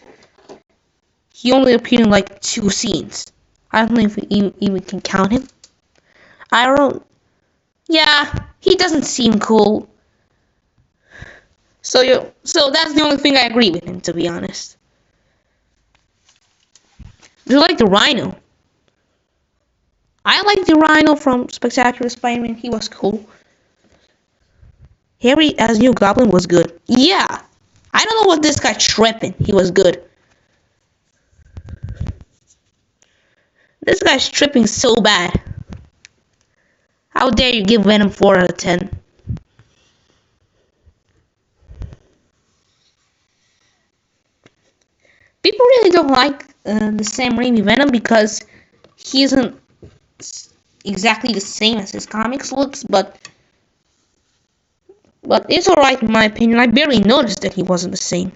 he only appeared in like 2 scenes. I don't know if we even can count him. I don't. Yeah, he doesn't seem cool. So that's the only thing I agree with him, to be honest. Do you like the Rhino? I like the Rhino from Spectacular Spider-Man. He was cool. Harry as New Goblin was good. Yeah, I don't know what this guy tripping. He was good. This guy's tripping so bad. How dare you give Venom 4 out of 10? People really don't like the Sam Raimi Venom because he isn't exactly the same as his comics looks, but it's alright in my opinion. I barely noticed that he wasn't the same.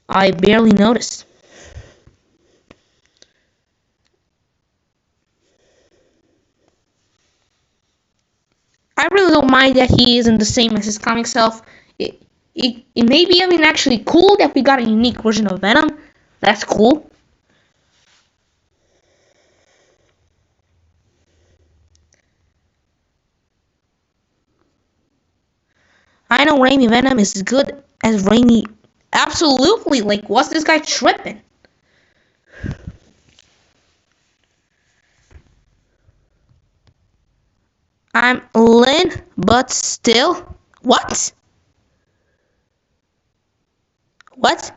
I barely noticed. I really don't mind that he isn't the same as his comic self. It may be even actually cool that we got a unique version of Venom. That's cool. I know Raimi Venom is as good as Raimi. Absolutely. Like, what's this guy tripping? I'm Lynn, but still. What? What?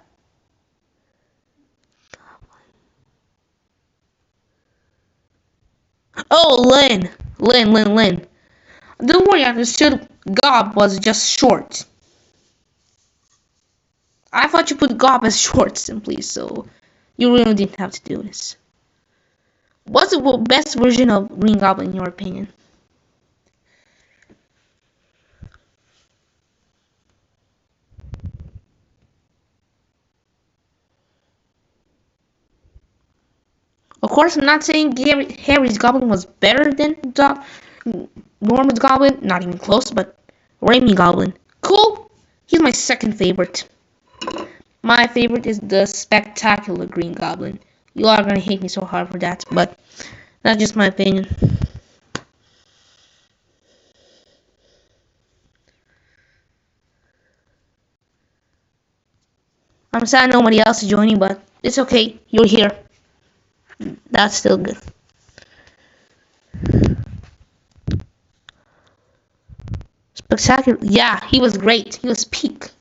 Oh, Lynn. Lynn. Don't worry, I understood Gob was just short. I thought you put Gob as short simply, so you really didn't have to do this. What's the best version of Green Goblin in your opinion? Of course, I'm not saying Harry's Goblin was better than Norman's Goblin, not even close, but Raimi Goblin. Cool! He's my second favorite. My favorite is the Spectacular Green Goblin. You are gonna hate me so hard for that, but that's just my opinion. I'm sad nobody else is joining, but it's okay. You're here. That's still good. Spectacular. Yeah, he was great. He was peak.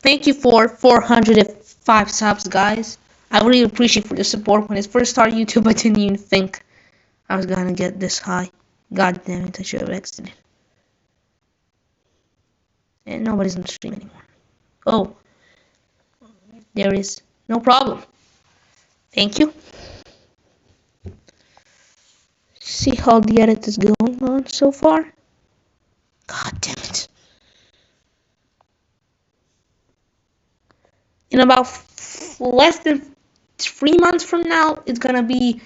Thank you for 405 subs, guys. I really appreciate for the support. When I first started YouTube, I didn't even think I was gonna get this high. God damn it, I should have exited. And nobody's on the stream anymore. Oh, there is. No problem. Thank you. See how the edit is going on so far? God damn it. In about less than 3 months from now, it's gonna be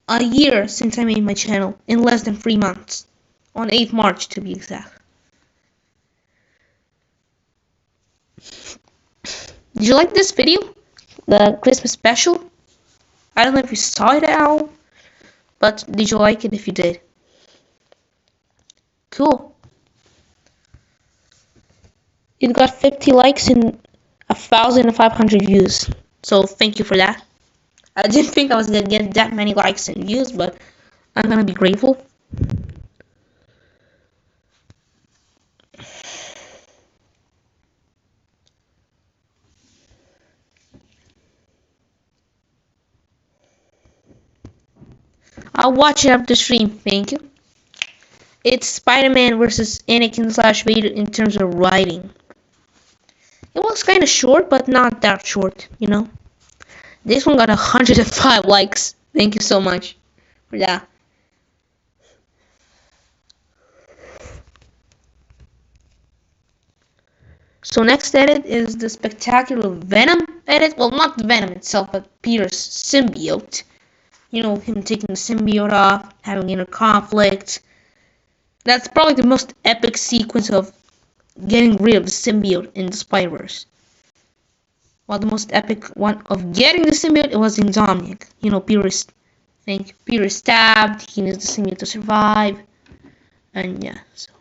a year since I made my channel. In less than 3 months. On 8th March to be exact. Did you like this video? The Christmas special? I don't know if you saw it at all, but did you like it if you did? Cool. It got 50 likes and 1,500 views. So thank you for that. I didn't think I was gonna get that many likes and views, but I'm gonna be grateful. I'll watch it after stream, thank you. It's Spider-Man versus Anakin / Vader in terms of writing. It was kind of short, but not that short, you know. This one got 105 likes. Thank you so much for that. So next edit is the Spectacular Venom edit. Well, not the Venom itself, but Peter's symbiote. You know, him taking the symbiote off, having inner conflict. That's probably the most epic sequence of getting rid of the symbiote in the Spider-Verse. While the most epic one of getting the symbiote, it was Insomniac. You know, Peter is stabbed, he needs the symbiote to survive. And yeah, so.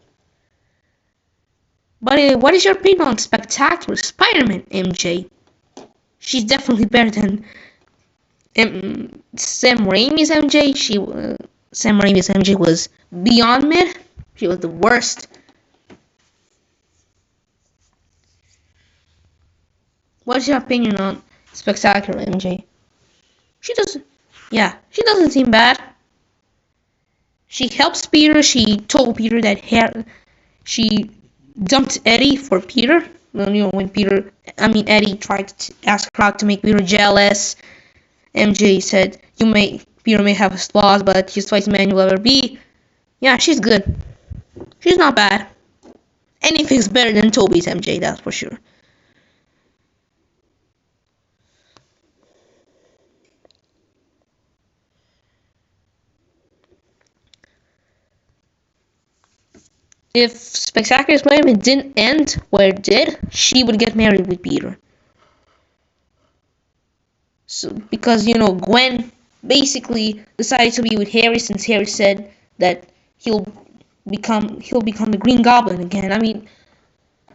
But what is your opinion on Spectacular Spider-Man MJ? She's definitely better than Sam Raimi's MJ. Sam Raimi's MJ was beyond mid. She was the worst. What's your opinion on Spectacular MJ? She doesn't seem bad. She helps Peter. She told Peter that she dumped Eddie for Peter. when Eddie tried to ask her out to make Peter jealous. MJ said, Peter may have his flaws, but he's twice the man you'll ever be. Yeah, she's good. She's not bad. Anything's better than Toby's MJ, that's for sure. If Spectacular Spider-Man didn't end where it did, she would get married with Peter. So, because, Gwen basically decided to be with Harry since Harry said that he'll become the Green Goblin again. I mean,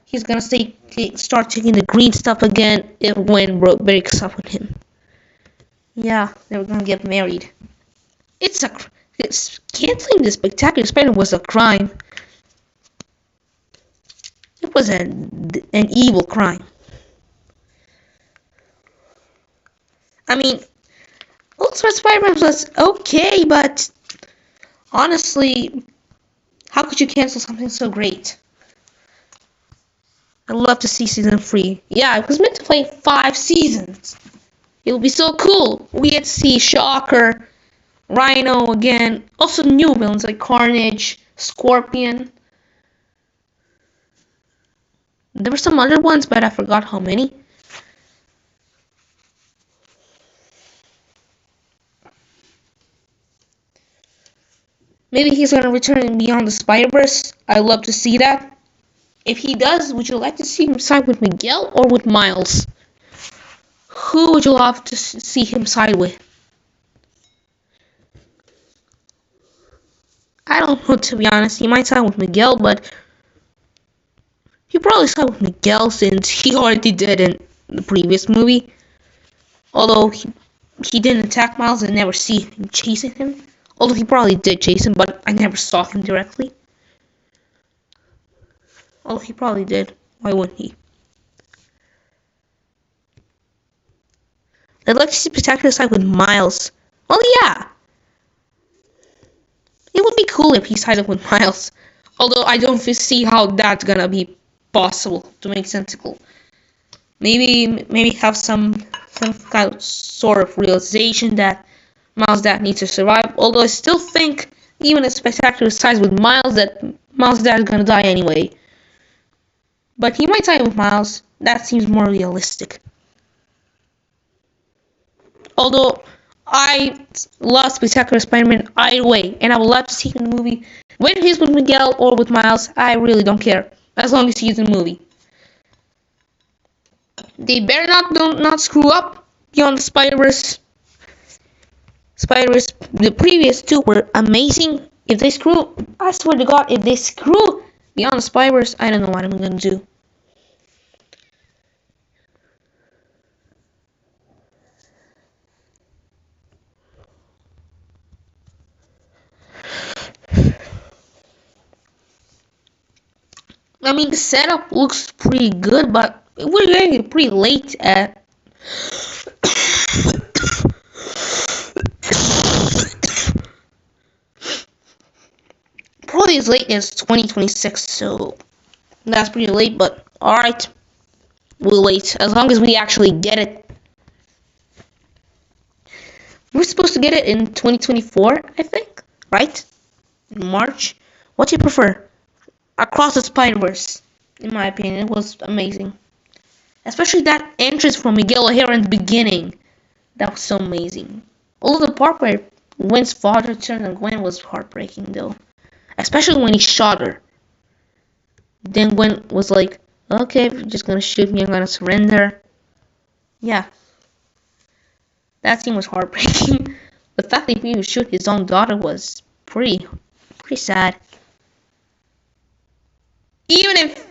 he's gonna start taking the green stuff again if Gwen breaks up with him. Yeah, they were gonna get married. Canceling the Spectacular Spider-Man was a crime. It was an evil crime. I mean, Ultimate Spider-Man was okay, but honestly, how could you cancel something so great? I'd love to see season 3. Yeah, it was meant to play 5 seasons. It would be so cool. We get to see Shocker, Rhino again, also new villains like Carnage, Scorpion. There were some other ones, but I forgot how many. Maybe he's gonna return in Beyond the Spider-Verse. I'd love to see that. If he does, would you like to see him side with Miguel or with Miles? Who would you love to see him side with? I don't know, to be honest. He might side with Miguel, but he probably side with Miguel since he already did in the previous movie. Although he didn't attack Miles and never see him chasing him. Although he probably did chase him, but I never saw him directly. Although he probably did. Why wouldn't he? I'd like to see Spectacular side with Miles. Well, yeah. It would be cool if he sided with Miles. Although I don't see how that's gonna be possible to make sensical. Maybe have some kind of sort of realization that Miles' dad needs to survive. Although I still think even if Spectacular sides with Miles, that Miles' dad is gonna die anyway. But he might side with Miles. That seems more realistic. Although I love Spectacular Spider-Man either way, and I would love to see him in the movie. Whether he's with Miguel or with Miles, I really don't care, as long as he's in the movie. They better not screw up Beyond the Spider-Verse. The previous two were amazing. If they screw, I swear to God, if they screw Beyond the Spider-Verse, I don't know what I'm gonna do. I mean, the setup looks pretty good, but we're getting pretty late at. Probably as late as 2026, so that's pretty late, but alright. We'll wait, as long as we actually get it. We're supposed to get it in 2024, I think, right? In March. What do you prefer? Across the Spider-Verse, in my opinion, it was amazing. Especially that entrance from Miguel O'Hara in the beginning. That was so amazing. Although the part where Gwen's father turned on Gwen was heartbreaking, though. Especially when he shot her. Then Gwen was like, okay, if you're just gonna shoot me, I'm gonna surrender. Yeah. That scene was heartbreaking. The fact that he would shoot his own daughter was pretty sad. Even if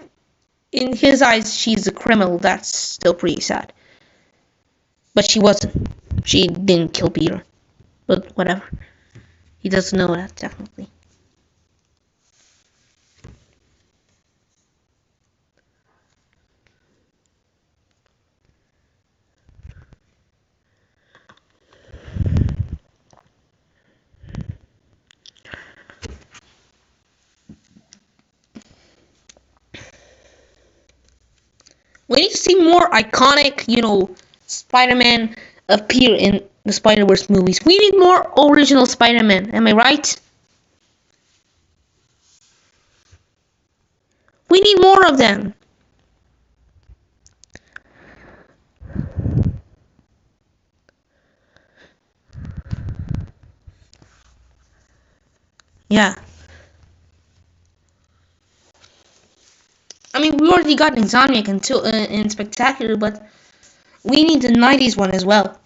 in his eyes she's a criminal, that's still pretty sad. But she wasn't. She didn't kill Peter. But whatever. He doesn't know that, technically. We need to see more iconic, Spider-Man appear in the Spider-Verse movies. We need more original Spider-Man. Am I right? We need more of them. Yeah. I mean, we already got Insomniac in Spectacular, but we need the 90s one as well.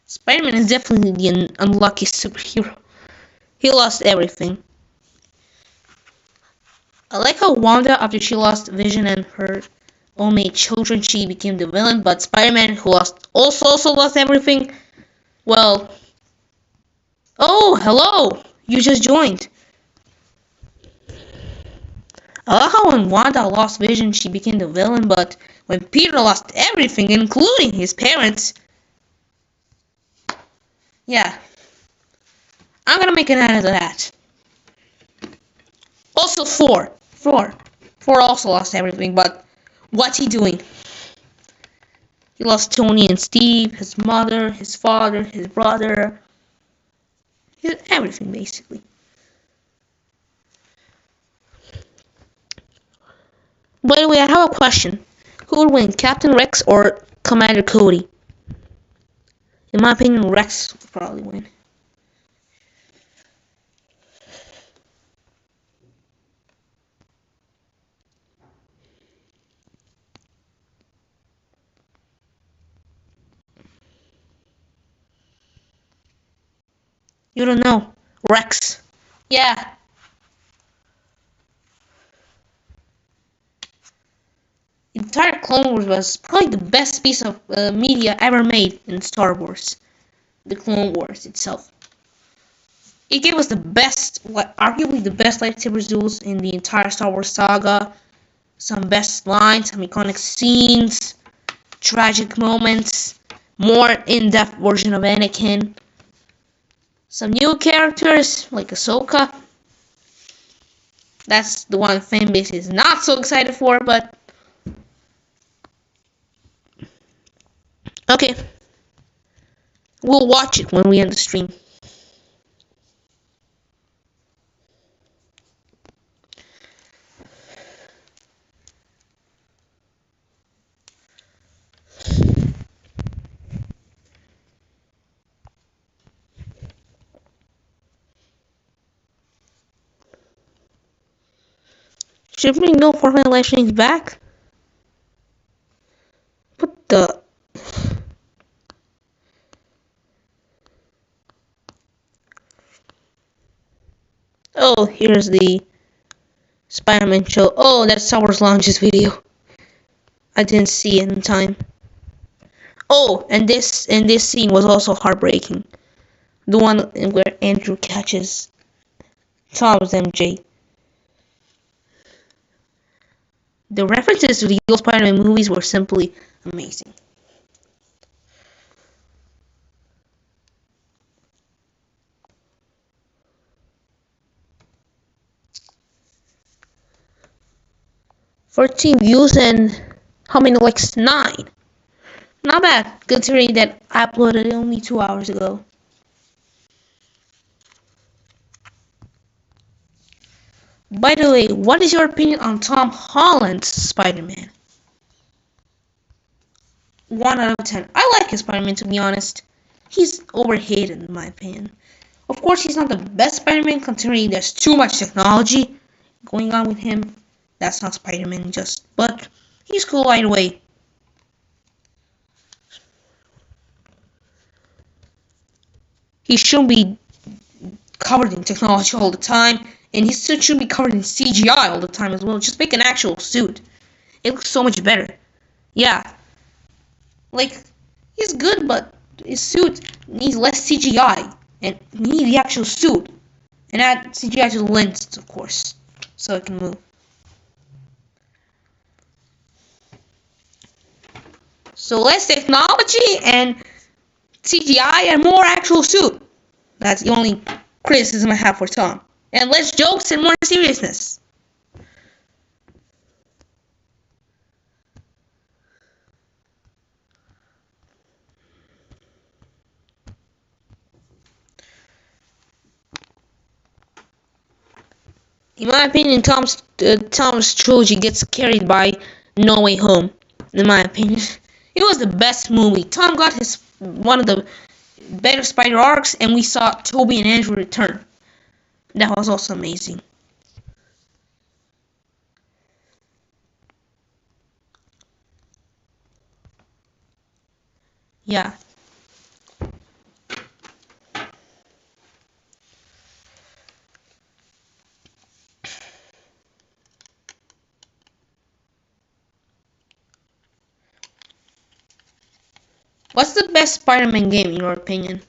Spider-Man is definitely the unlucky superhero. He lost everything. I like how Wanda, after she lost Vision and her own made children, she became the villain, but Spider-Man, who also lost everything, well... Oh, hello! You just joined. I like how when Wanda lost Vision, she became the villain, but when Peter lost everything, including his parents... Yeah. I'm gonna make an ad of that. Also, Thor also lost everything, but what's he doing? He lost Tony and Steve, his mother, his father, his brother, everything basically. By the way, I have a question. Who would win, Captain Rex or Commander Cody? In my opinion, Rex would probably win. You don't know. Rex. Yeah. The entire Clone Wars was probably the best piece of media ever made in Star Wars. The Clone Wars itself. It gave us the best, arguably the best lightsaber duels in the entire Star Wars saga. Some best lines, some iconic scenes, tragic moments, more in-depth version of Anakin. Some new characters like Ahsoka. That's the one fanbase is not so excited for, but okay. We'll watch it when we end the stream. Should we know Fortnite live streams back? What the? Oh, here's the Spider-Man show. Oh, that's Star Wars launches video. I didn't see it in time. Oh, and this scene was also heartbreaking. The one where Andrew catches Tom's MJ. The references to the old Spider-Man movies were simply amazing. $14 views and how many likes? 9. Not bad, considering that I uploaded it only 2 hours ago. By the way, what is your opinion on Tom Holland's Spider-Man? 1 out of 10. I like his Spider-Man, to be honest. He's overhated in my opinion. Of course, he's not the best Spider-Man, considering there's too much technology going on with him. That's not Spider-Man but he's cool either way. He shouldn't be covered in technology all the time, and he still shouldn't be covered in CGI all the time as well. Just make an actual suit. It looks so much better. Yeah. Like, he's good, but his suit needs less CGI. And we need the actual suit. And add CGI to the lens, of course, so it can move. So less technology and CGI and more actual suit. That's the only criticism I have for Tom, and less jokes and more seriousness. In my opinion, Tom's trilogy gets carried by No Way Home. In my opinion, it was the best movie. Tom got his one of the better Spider arcs, and we saw Tobey and Andrew return. That was also amazing. Yeah. What's the best Spider-Man game in your opinion?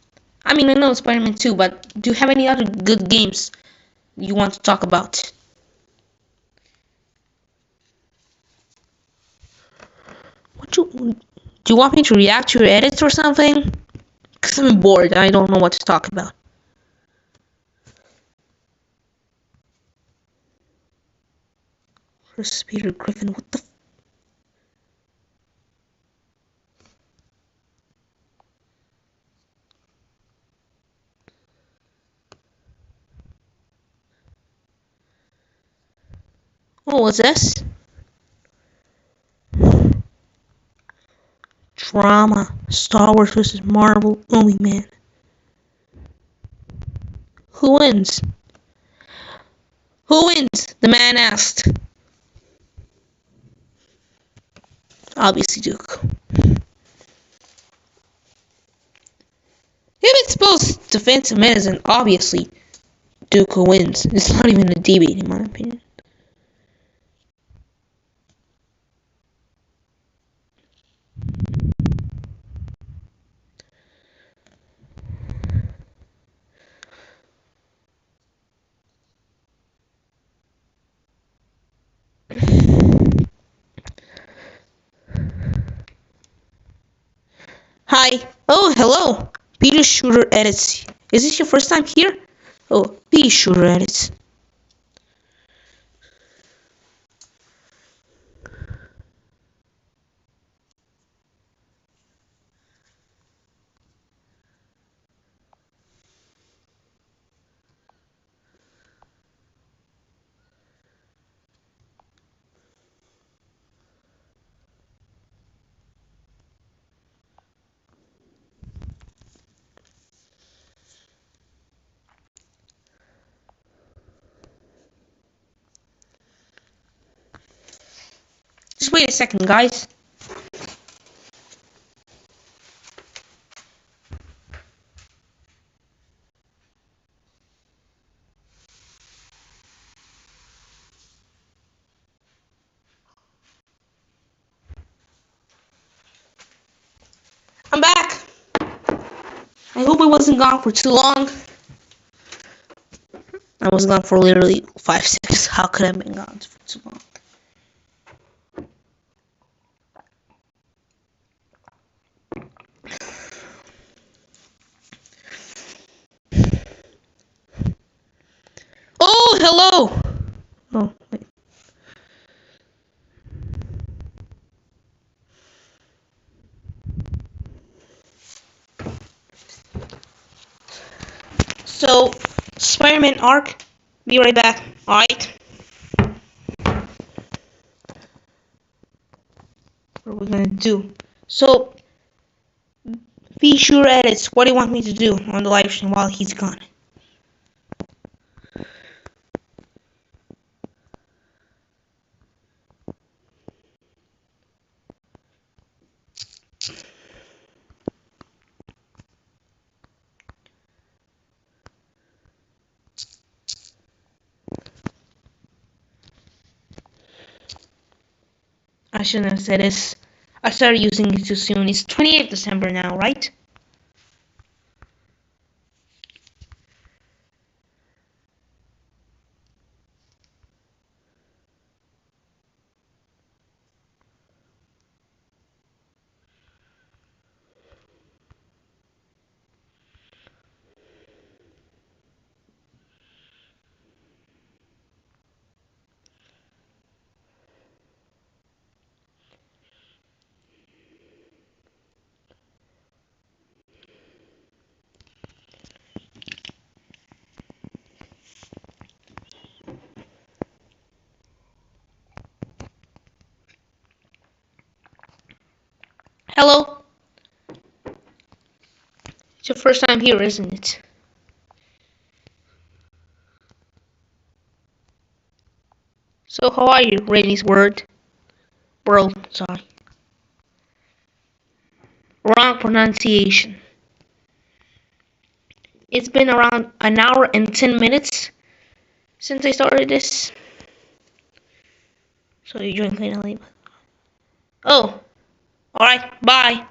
I mean, I know Spider-Man 2, but do you have any other good games you want to talk about? Do you want me to react to your edits or something? Because I'm bored. I don't know what to talk about. Chris Peter Griffin, what the What was this? Drama. Star Wars vs. Marvel. Oh man. Who wins? Who wins? The man asked. Obviously Duke. If it's supposed defensive medicine, obviously Duke wins. It's not even a debate in my opinion. Hi. Oh, hello. Peter Shooter edits. Is this your first time here? Oh, Peter Shooter edits. Just wait a second, guys. I'm back. I hope I wasn't gone for too long. I was gone for literally 5 seconds. How could I have been gone for too long? Oh, hello. Oh, wait. So, Spider-Man arc. Be right back. Alright. What are we gonna do? So, be sure edits. What do you want me to do on the live stream while he's gone? I shouldn't have said this. I started using it too soon. It's 28th December now, right? Hello? It's your first time here, isn't it? So how are you, Rainy's world? Sorry. Wrong pronunciation. It's been around an hour and 10 minutes since I started this. So you joined finally. Oh, alright, bye.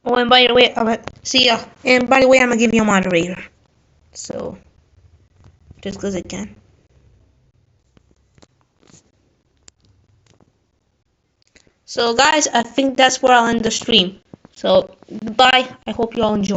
Oh, and by the way, see ya. And by the way, I'm gonna give you a moderator. So, just cause I can. So guys, I think that's where I'll end the stream. So, goodbye. I hope you all enjoy.